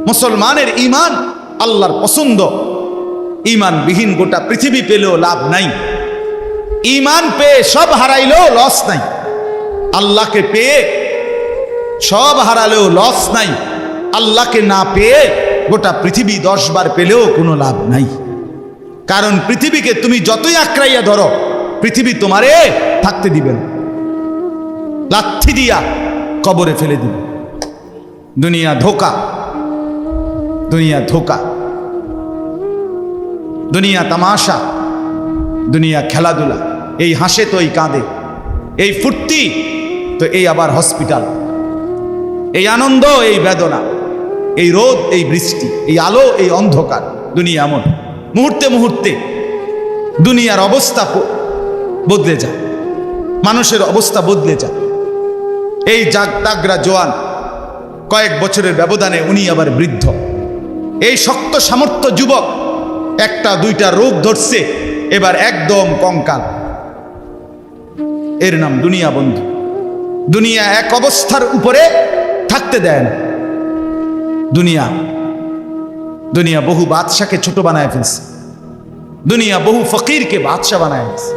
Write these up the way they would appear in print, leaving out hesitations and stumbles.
মুসলমানের ঈমান আল্লাহর পছন্দ। ঈমানবিহীন গোটা পৃথিবী পেলেও লাভ নাই, ঈমান পেয়ে সব হারাইলেও লস নাই, আল্লাহকে পেয়ে সব হারালেও লস নাই, আল্লাহকে না পেয়ে গোটা পৃথিবী 10 বার পেলেও কোনো লাভ নাই। কারণ পৃথিবীকে তুমি যতই আঁকড়াইয়া ধরো, পৃথিবী তোমারে থাকতে দিবে না, লাথি দিয়া কবরে ফেলে দিবে। দুনিয়া ধোকা, দুনিয়া ধোকা, দুনিয়া তামাশা, দুনিয়া খেলাধুলা। এই হাসে তো এই কাঁদে, এই ফুর্তি তো এই আবার হসপিটাল, এই আনন্দ এই বেদনা, এই রোদ এই বৃষ্টি, এই আলো এই অন্ধকার। দুনিয়া এমন, মুহূর্তে মুহূর্তে দুনিয়ার অবস্থা বদলে যায়, মানুষের অবস্থা বদলে যায়। এই তাগড়া জোয়ান, কয়েক বছরের ব্যবধানে উনি আবার বৃদ্ধ। এই শক্ত সামর্থ্য যুবক, একটা দুইটা রোগ ধরছে, এবার একদম কঙ্কাল। এর নাম দুনিয়া বন্ধু। দুনিয়া এক অবস্থার উপরে থাকতে দেয় না। দুনিয়া দুনিয়া বহু বাদশাকে ছোট বানায় ফেলছে, দুনিয়া বহু ফকিরকে বাদশা বানায় ফেলছে,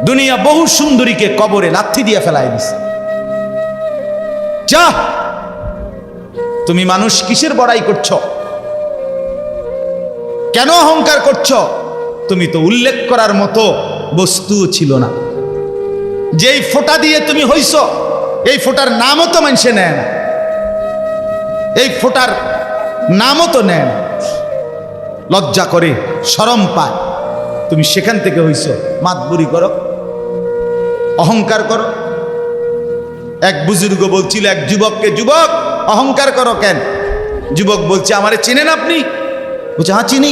দুনিয়া বহু সুন্দরীকে কবরে লাথি দিয়ে ফেলায় দিছে। যা, তুমি মানুষ কিসের বড়াই করছ? কেন অহংকার করছ? তুমি তো উল্লেখ করার মতো বস্তু ছিল না। যেই ফোঁটা দিয়ে তুমি হইছ, এই ফোঁটার নামও তো মানুষে নেয় না, এই ফোঁটার নামও তো নেয় না। লজ্জা করে, শরম পায়। তুমি সেখান থেকে হইছ। মাতবুরি করো, অহংকার করো। এক বুজুর্গ বলছিল এক যুবককে, যুবক অহংকার করো কেন? যুবক বলছে, আমারে চিনেন আপনি? বলছে, হ্যাঁ চিনি।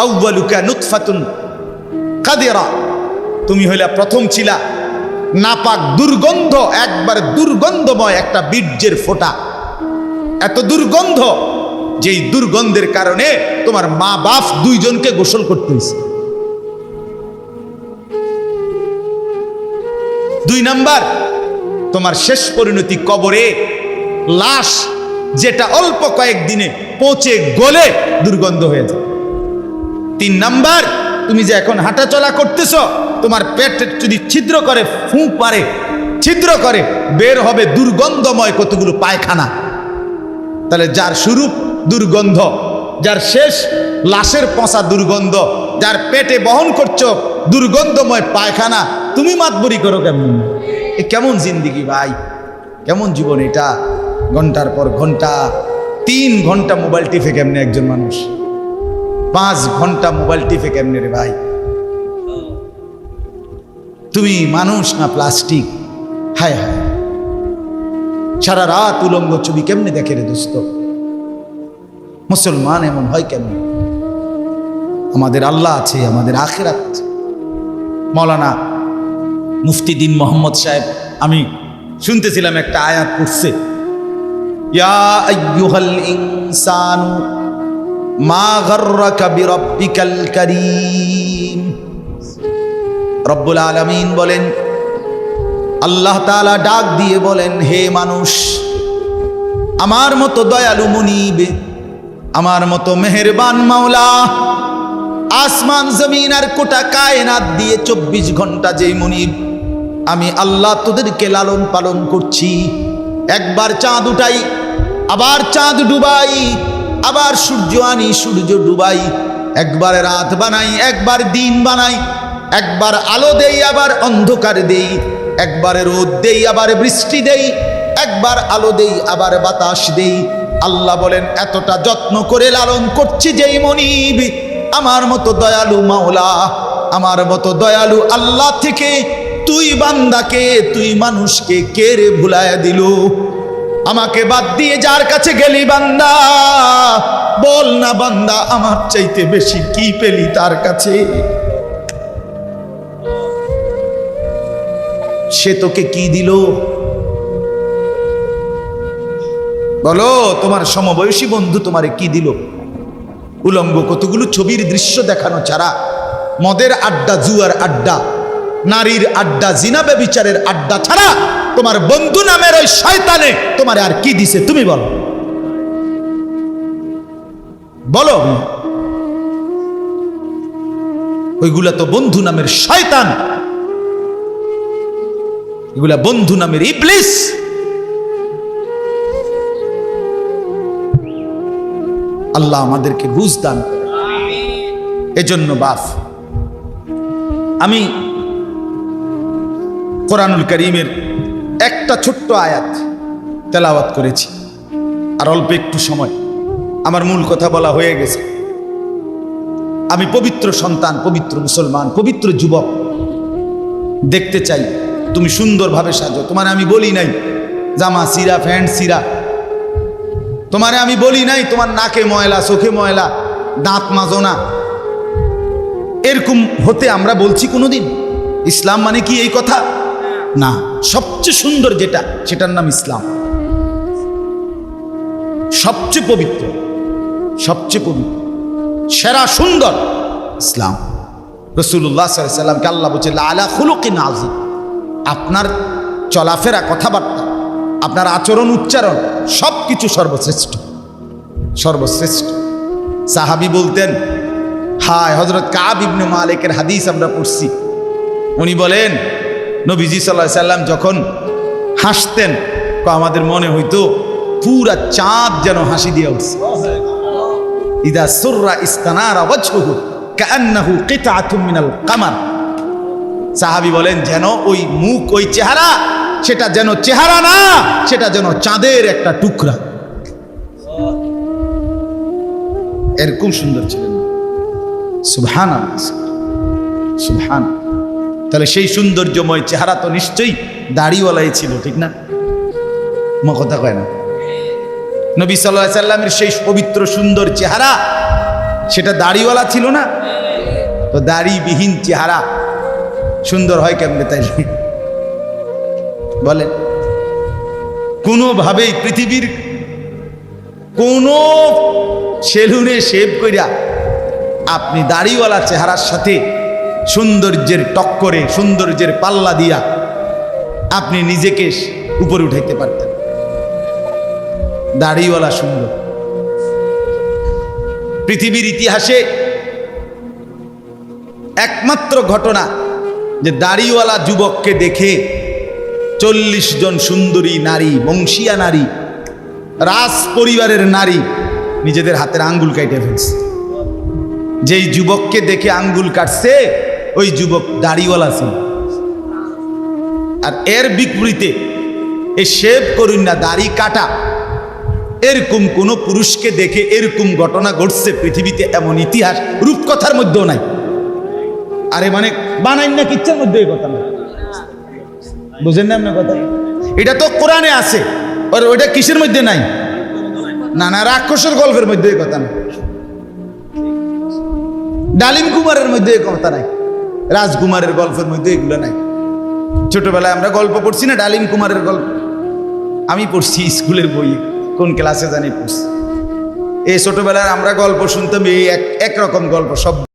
আউয়ালুকা নুতফাতুন কাদিরা, তুমি হইলা প্রথম ছিলা নাপাক দুর্গন্ধ, একবার দুর্গন্ধময় একটা বীর্যের ফোঁটা। এত দুর্গন্ধ, যেই দুর্গন্ধের কারণে তোমার মা বাপ দুইজনকে গোসল করতে হয়েছে। 2 নাম্বার, তোমার শেষ পরিণতি কবরে, লাশ যেটা অল্প কয়েকদিনে পচে গলে দুর্গন্ধ হয়ে যায়। 3 নাম্বার, তুমি যে এখন হাঁটাচলা করতেছ, তোমার পেট যদি ছিদ্র করে, ফুঁক মারে, ছিদ্র করে, বের হবে দুর্গন্ধময় কতগুলো পায়খানা। তাহলে যার শুরু দুর্গন্ধ, যার শেষ লাশের পচা দুর্গন্ধ, যার পেটে বহন করছো দুর্গন্ধময় পায়খানা, তুমি মাতবরি করো কেমন? এ কেমন জিন্দিগি ভাই, কেমন জীবন এটা? ঘন্টার পর ঘন্টা, 3 ঘন্টা মোবাইল টিপে কেমনে একজন মানুষ? 5 ঘন্টা মোবাইল টিপে কেমনে রে ভাই? তুমি মানুষ না প্লাস্টিক? হায় হায়, সারা রাত উলঙ্গ ছবি কেমনে দেখে রে দোস্ত? মুসলমান এমন হয় কেমন? আমাদের আল্লাহ আছে, আমাদের আখিরাত আছে। মৌলানা মুফতি দ্বীন মোহাম্মদ সাহেব, আমি শুনতেছিলাম একটা আয়াত পড়ছে, ইয়া আইয়ুহাল ইনসানু মা গাররাকা বিরাব্বিকাল কারীম। রব্বুল আলামিন বলেন, আল্লাহ তাআলা ডাক দিয়ে বলেন, হে মানুষ, আমার মতো দয়ালু মুনিব, আমার মতো মেহেরবান মাওলা, আসমান জমিন আর কোটা কায়নাত দিয়ে 24 ঘন্টা যেই মুনিব, আমি আল্লাহ তোদেরকে লালন পালন করছি। একবার চাঁদ উঠাই, আবার চাঁদ ডুবাই, আবার সূর্য আনি, সূর্য ডুবাই, একবার রাত বানাই, একবার দিন বানাই, একবার আলো দেই, আবার অন্ধকার দেই, একবার রোদ দেই, আবার বৃষ্টি দেই, একবার আলো দেই, আবার বাতাস দেই। আল্লাহ বলেন, এতটা যত্ন করে লালন করছি যেই মনিব, আমার মতো দয়ালু মাওলা, আমার মতো দয়ালু আল্লাহ থেকে তুই বান্দাকে, তুই মানুষকে কে রে ভুলায়া দিল? আমাকে বাদ দিয়ে যার কাছে গেলি বান্দা, বল না বান্দা, আমার চাইতে বেশি কি পেলি তার কাছে? সে তোকে কি দিল? বলো, তোমার সমবয়সী বন্ধু তোমারে কি দিল? উলঙ্গ কতগুলো ছবির দৃশ্য দেখানো ছাড়া, মদের আড্ডা, জুয়ার আড্ডা, নারীর আড্ডা, জিনা ব্যভিচারের আড্ডা ছাড়া তোমার বন্ধু নামের ওই শয়তানে তোমারে আর কি দিছে তুমি বলো? বলো, ওইগুলা তো বন্ধু নামের শয়তান, এগুলা বন্ধু নামের ইবলিস। আল্লাহ আমাদেরকে বুঝ দান করেন। এজন্য বাপ, আমি কোরআনুল কারীমের একটা ছোট্ট আয়াত তেলাওয়াত করেছি, আর অল্প একটু সময়, আমার মূল কথা বলা হয়ে গেছে। আমি পবিত্র সন্তান, পবিত্র মুসলমান, পবিত্র যুবক দেখতে চাই তুমি সুন্দরভাবে সাজো। তোমারে আমি বলি নাই জামা সিরা, প্যান্ট সিরা। তোমারে আমি বলি নাই তোমার নাকে ময়লা, চোখে ময়লা, দাঁত মাজো না। এরকম হতে আমরা বলছি কোনোদিন? ইসলাম মানে কি এই কথা? না, সবচেয়ে সুন্দর যেটা, সেটার নাম ইসলাম। সবচেয়ে পবিত্র, সবচেয়ে পবিত্র, সেরা সুন্দর ইসলাম। রাসূলুল্লাহ সাল্লাল্লাহু আলাইহি ওয়াসাল্লামকে আল্লাহ বলছে আলা খুলুকিন আযীম। আপনার চলাফেরা, কথাবার্তা, আপনার আচরণ, উচ্চারণ সব কিছু সর্বশ্রেষ্ঠ, সর্বশ্রেষ্ঠ। সাহাবী বলতেন, হায়, হযরত কাব ইবনে মালিকের হাদিস আমরা পড়ছি। উনি বলেন নবীজি সাল্লাল্লাহু আলাইহি ওয়াসাল্লাম যখন হাসতেন, আমাদের মনে হইতো পুরা চাঁদ যেন হাসি দিয়ে উঠছে। ইদা সুররা ইস্তানারা ওয়াজহুহু কাআন্নাহু কিতআতুম মিনাল কামার। সাহাবী বলেন যেন ওই মুখ, ওই চেহারা, সেটা যেন চেহারা না, সেটা যেন চাঁদের একটা টুকরা। এরকম সুন্দর ছিলেন। সুবহানাল্লাহ, সুবহান। তাহলে সেই সৌন্দর্যময় চেহারা তো নিশ্চয়ই দাড়িওয়ালাই ছিল, ঠিক না? মা কথা কয় না? নবী সাল্লাল্লাহু আলাইহি সাল্লামের সেই পবিত্র সুন্দর চেহারা, সেটা দাড়িওয়ালা ছিল না? তো দাড়িবিহীন চেহারা সুন্দর হয় কেমনে তাইলে বলেন? কোনোভাবেই পৃথিবীর কোন সেলুনে শেভ কইরা আপনি দাড়িওয়ালা চেহারার সাথে সৌন্দর্যের টক্করে, সৌন্দর্যের পাল্লা দিয়া আপনি নিজেকে উপরে উঠাইতে পারতেন। দাড়িওয়ালা সুন্দর। পৃথিবীর ইতিহাসে একমাত্র ঘটনা যে দাড়িওয়ালা যুবককে দেখে 40 জন সুন্দরী নারী, বংশীয়া নারী, রাজ পরিবারের নারী নিজেদের হাতের আঙ্গুল কেটে ফেলছে। যেই যুবককে দেখে আঙ্গুল কাটছে, ওই যুবক দাড়িওয়ালা ছিল। আর এর বিপরীতে এই শেভ করুন না, দাড়ি কাটা, এরকম কোন পুরুষকে দেখে এরকম ঘটনা ঘটছে পৃথিবীতে, এমন ইতিহাস রূপকথার মধ্যেও নাই। আরে মানে বানাইন না কিচ্ছার মধ্যে এই কথা নাই, বুঝেন না আপনার কথা? এটা তো কোরআনে আছে, আর ওইটা কিসের মধ্যে নাই? না না, রাক্ষসের গল্পের মধ্যে এই কথা নাই, ডালিম কুমারের মধ্যে এই কথা নাই, রাজকুমারের গল্পের মধ্যে এগুলো নাই। ছোটবেলায় আমরা গল্প পড়ছি না, ডালিম কুমারের গল্প আমি পড়ছি স্কুলের বই, কোন ক্লাসে জানি পড়ছি। এই ছোটবেলায় আমরা গল্প শুনতাম, এই একরকম গল্প, সব